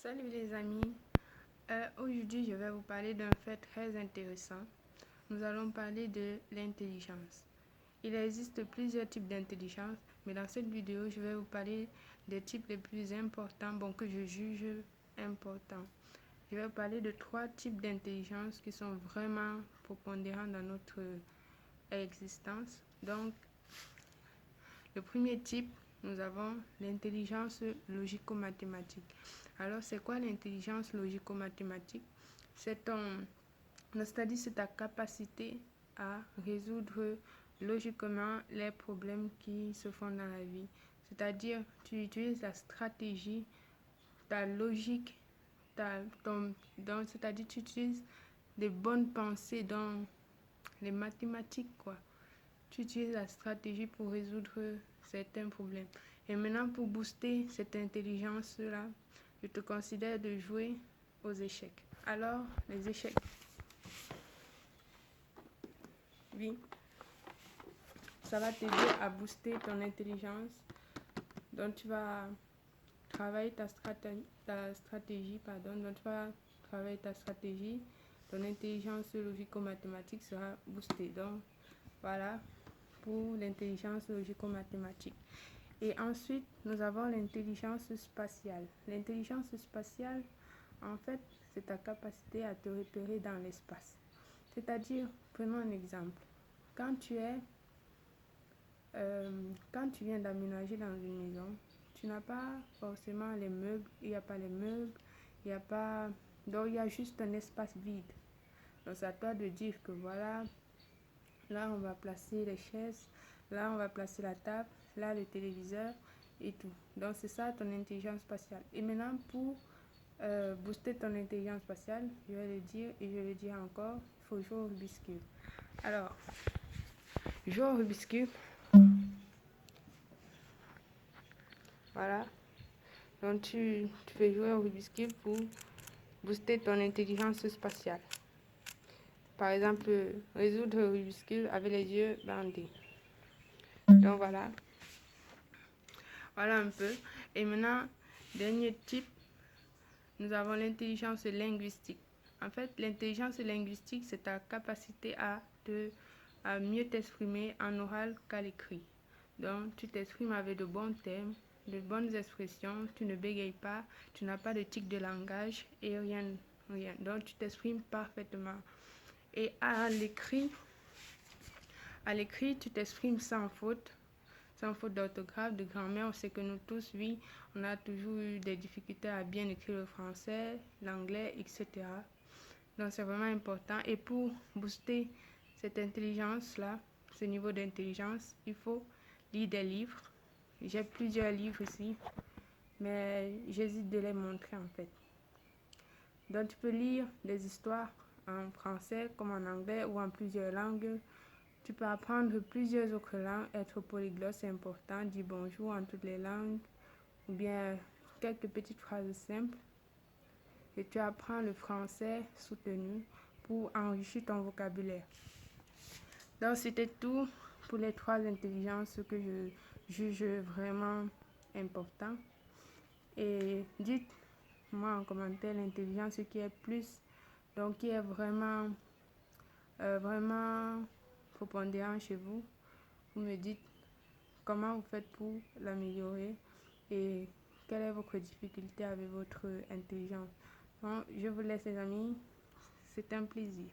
Salut les amis, aujourd'hui je vais vous parler d'un fait très intéressant. Nous allons parler de l'intelligence. Il existe plusieurs types d'intelligence, mais dans cette vidéo je vais vous parler des types les plus importants, que je juge importants. Je vais vous parler de 3 types d'intelligence qui sont vraiment prépondérants dans notre existence. Donc, le premier type, nous avons l'intelligence logico-mathématique. Alors, c'est quoi l'intelligence logico-mathématique? C'est c'est ta capacité à résoudre logiquement les problèmes qui se font dans la vie. C'est-à-dire, tu utilises la stratégie, ta logique, c'est-à-dire, tu utilises des bonnes pensées dans les mathématiques, quoi. Tu utilises la stratégie pour résoudre certains problèmes. Et maintenant, pour booster cette intelligence-là, je te considère de jouer aux échecs. Alors, les échecs. Oui, ça va t'aider à booster ton intelligence. Donc, tu vas travailler ta stratégie. Donc, tu vas travailler ta stratégie. Ton intelligence logico-mathématique sera boostée. Donc, voilà pour l'intelligence logico-mathématique. Et ensuite, nous avons l'intelligence spatiale. L'intelligence spatiale, en fait, c'est ta capacité à te repérer dans l'espace. C'est-à-dire, prenons un exemple. Quand tu viens d'aménager dans une maison, tu n'as pas forcément les meubles, il n'y a pas les meubles, il n'y a pas... Donc, il y a juste un espace vide. Donc, c'est à toi de dire que voilà, là, on va placer les chaises, là, on va placer la table, là, le téléviseur et tout. Donc, c'est ça ton intelligence spatiale. Et maintenant, pour booster ton intelligence spatiale, je vais le dire et je le dis encore, il faut jouer au Rubik's Cube. Alors, jouer au Rubik's Cube. Voilà. Donc, tu fais jouer au Rubik's Cube pour booster ton intelligence spatiale. Par exemple, résoudre le Rubik's Cube avec les yeux bandés. Donc, voilà. Voilà un peu. Et maintenant, dernier type, nous avons l'intelligence linguistique. En fait, l'intelligence linguistique, c'est ta capacité à mieux t'exprimer en oral qu'à l'écrit. Donc, tu t'exprimes avec de bons termes, de bonnes expressions, tu ne bégayes pas, tu n'as pas de tic de langage et rien. Donc, tu t'exprimes parfaitement. Et à l'écrit, tu t'exprimes sans faute d'orthographe, de grammaire. On sait que nous tous, oui, on a toujours eu des difficultés à bien écrire le français, l'anglais, etc. Donc, c'est vraiment important. Et pour booster cette intelligence-là, ce niveau d'intelligence, il faut lire des livres. J'ai plusieurs livres ici, mais j'hésite de les montrer en fait. Donc, tu peux lire des histoires en français comme en anglais ou en plusieurs langues. Tu peux apprendre plusieurs autres langues, être polyglotte, c'est important, dire bonjour en toutes les langues, ou bien quelques petites phrases simples. Et tu apprends le français soutenu pour enrichir ton vocabulaire. Donc, c'était tout pour les 3 intelligences que je juge vraiment importantes. Et dites-moi en commentaire l'intelligence qui est plus, donc qui est vraiment prépondérant chez vous. Vous me dites comment vous faites pour l'améliorer et quelle est votre difficulté avec votre intelligence. Donc, je vous laisse les amis, c'est un plaisir.